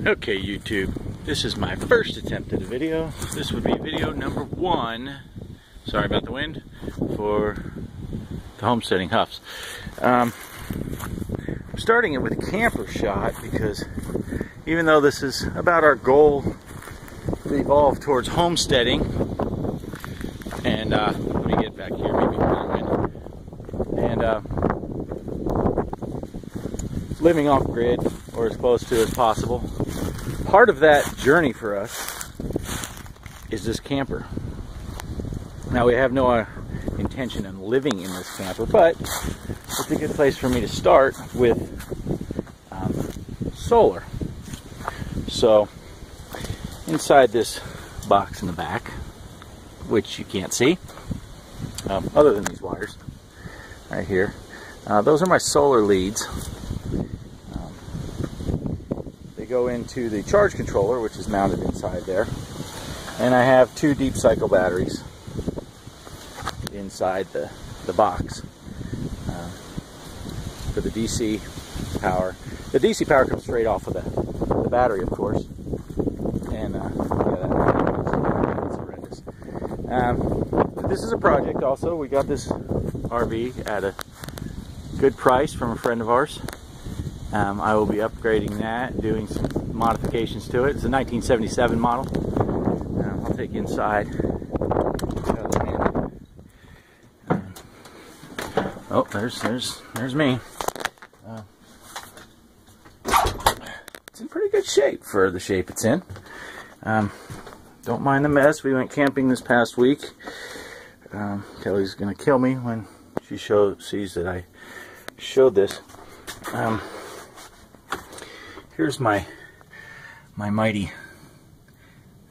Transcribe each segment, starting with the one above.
Okay, YouTube, this is my first attempt at a video. This would be video number 1, sorry about the wind, for the homesteading huffs. I'm starting it with a camper shot because even though this is about our goal to evolve towards homesteading, and let me get back here, maybe wind, and living off grid or as close to as possible. Part of that journey for us is this camper. Now, we have no intention of living in this camper, but it's a good place for me to start with solar. So inside this box in the back, which you can't see other than these wires right here, those are my solar leads. Go into the charge controller, which is mounted inside there, and I have 2 deep cycle batteries inside the box for the DC power. The DC power comes straight off of the battery, of course, and yeah, that's horrendous. But this is a project also. We got this RV at a good price from a friend of ours. I will be upgrading that, doing some modifications to it. It's a 1977 model. I'll take you inside. Oh, there's me. It's in pretty good shape for the shape it's in. Don't mind the mess. We went camping this past week. Kelly's gonna kill me when she sees that I showed this. Here's my mighty,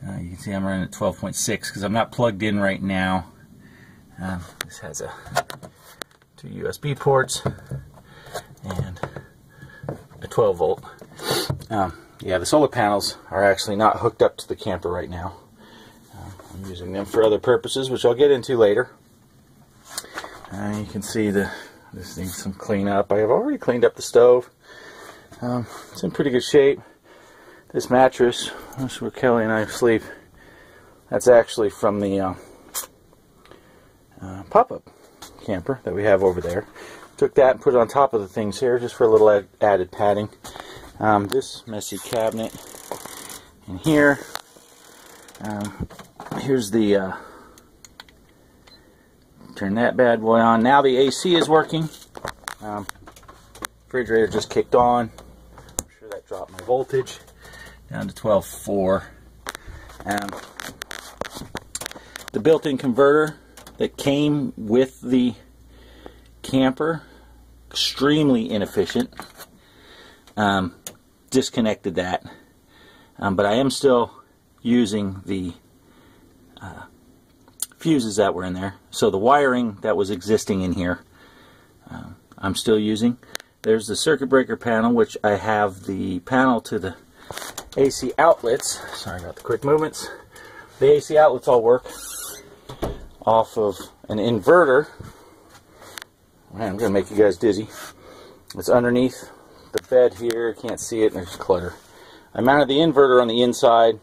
you can see I'm running at 12.6 because I'm not plugged in right now. This has 2 USB ports and a 12 volt. Yeah, the solar panels are actually not hooked up to the camper right now. I'm using them for other purposes, which I'll get into later. You can see this needs some cleanup. I have already cleaned up the stove. It's in pretty good shape. This mattress, this is where Kelly and I sleep, that's actually from the pop-up camper that we have over there. Took that and put it on top of the things here just for a little added padding. This messy cabinet in here. Here's the turn that bad boy on. Now the AC is working. Refrigerator just kicked on. Drop my voltage down to 12.4. The built-in converter that came with the camper, extremely inefficient. Disconnected that, but I am still using the fuses that were in there. So the wiring that was existing in here, I'm still using. There's the circuit breaker panel, which I have the panel to the AC outlets. Sorry about the quick movements. The AC outlets all work off of an inverter. Man, I'm going to make you guys dizzy. It's underneath the bed here. Can't see it, and there's clutter. I mounted the inverter on the inside,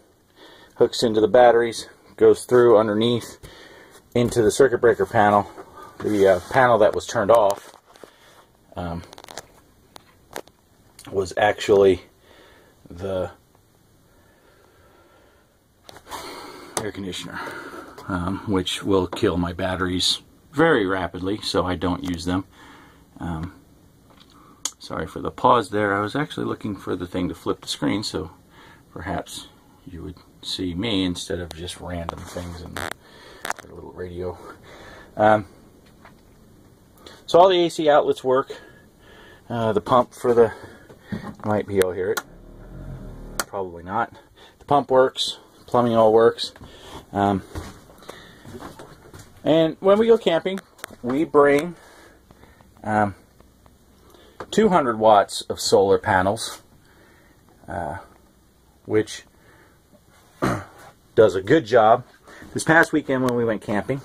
hooks into the batteries, goes through underneath into the circuit breaker panel. The panel that was turned off was actually the air conditioner, which will kill my batteries very rapidly, so I don't use them. Sorry for the pause there. I was actually looking for the thing to flip the screen, so perhaps you would see me instead of just random things and a little radio. So all the AC outlets work. The pump for the, might be able to hear it, probably not. The pump works, plumbing all works. And when we go camping, we bring 200 watts of solar panels, which does a good job. This past weekend when we went camping,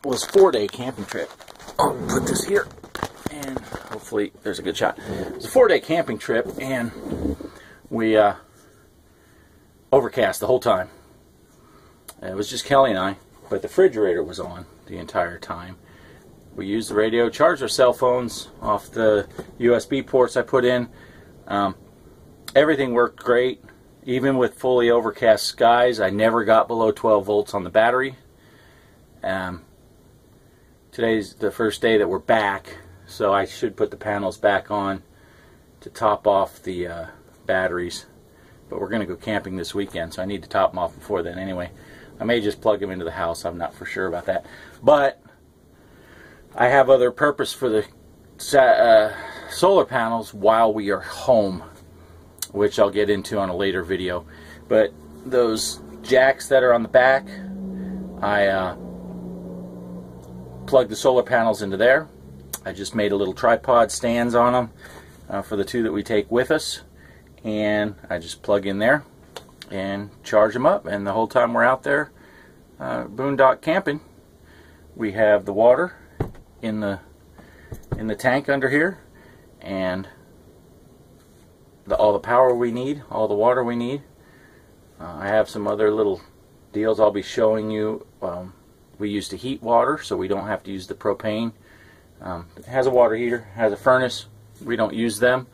was a 4-day camping trip. I'll put this here and hopefully hopefully there's a good shot. It was a 4-day camping trip, and we overcast the whole time. It was just Kelly and I, but the refrigerator was on the entire time. We used the radio, charged our cell phones off the USB ports I put in. Everything worked great. Even with fully overcast skies, I never got below 12 volts on the battery. Today's the first day that we're back, so I should put the panels back on to top off the batteries. But we're going to go camping this weekend, so I need to top them off before then anyway. I may just plug them into the house. I'm not for sure about that. But I have other purpose for the solar panels while we are home, which I'll get into on a later video. But those jacks that are on the back, I plug the solar panels into there. I just made a little tripod stands on them for the two that we take with us, and I just plug in there and charge them up. And the whole time we're out there boondock camping, we have the water in the tank under here, and all the power we need, all the water we need. I have some other little deals I'll be showing you. We use to heat water, so we don't have to use the propane. It has a water heater, has a furnace. We don't use them.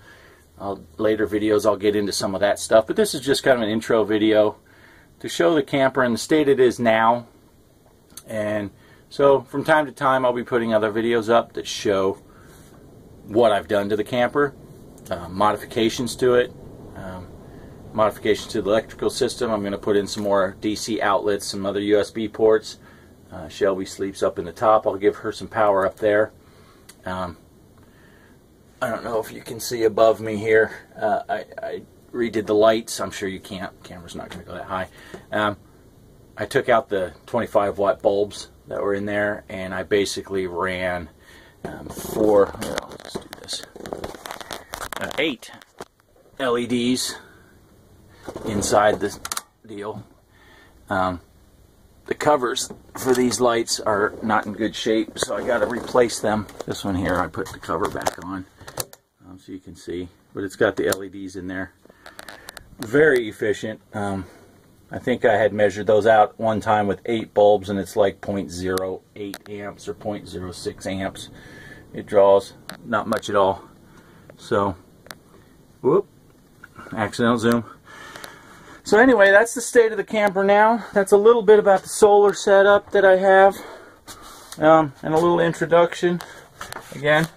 Later videos I'll get into some of that stuff, but this is just kind of an intro video to show the camper in the state it is now. And so from time to time I'll be putting other videos up that show what I've done to the camper, modifications to it, modifications to the electrical system. I'm going to put in some more DC outlets, some other USB ports. Shelby sleeps up in the top. I'll give her some power up there. I don't know if you can see above me here. I redid the lights. I'm sure you can't. Camera's not going to go that high. I took out the 25-watt bulbs that were in there, and I basically ran 8 LEDs inside this deal. The covers for these lights are not in good shape, so I got to replace them. This one here, I put the cover back on so you can see, but it's got the LEDs in there. Very efficient. I think I had measured those out one time with 8 bulbs, and it's like 0.08 amps or 0.06 amps. It draws not much at all. So, whoop, accidental zoom. So anyway, that's the state of the camper now. That's a little bit about the solar setup that I have, and a little introduction. Again,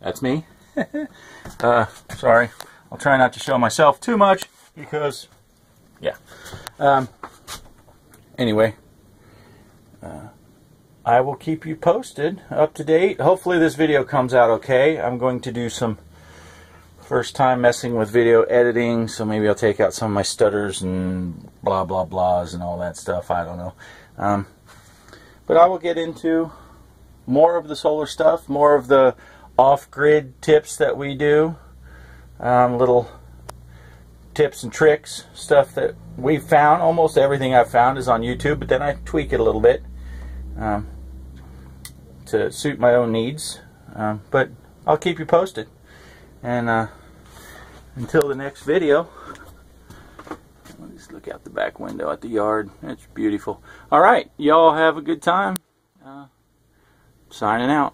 that's me. Sorry, I'll try not to show myself too much because, yeah. Anyway, I will keep you posted, up to date. Hopefully this video comes out okay. I'm going to do some first time messing with video editing, so maybe I'll take out some of my stutters and blah blah blahs and all that stuff. I don't know. But I will get into more of the solar stuff, more of the off-grid tips that we do, little tips and tricks, stuff that we've found. Almost everything I've found is on YouTube, but then I tweak it a little bit to suit my own needs. But I'll keep you posted. And until the next video, let's look out the back window at the yard. It's beautiful. Alright, y'all have a good time. Signing out.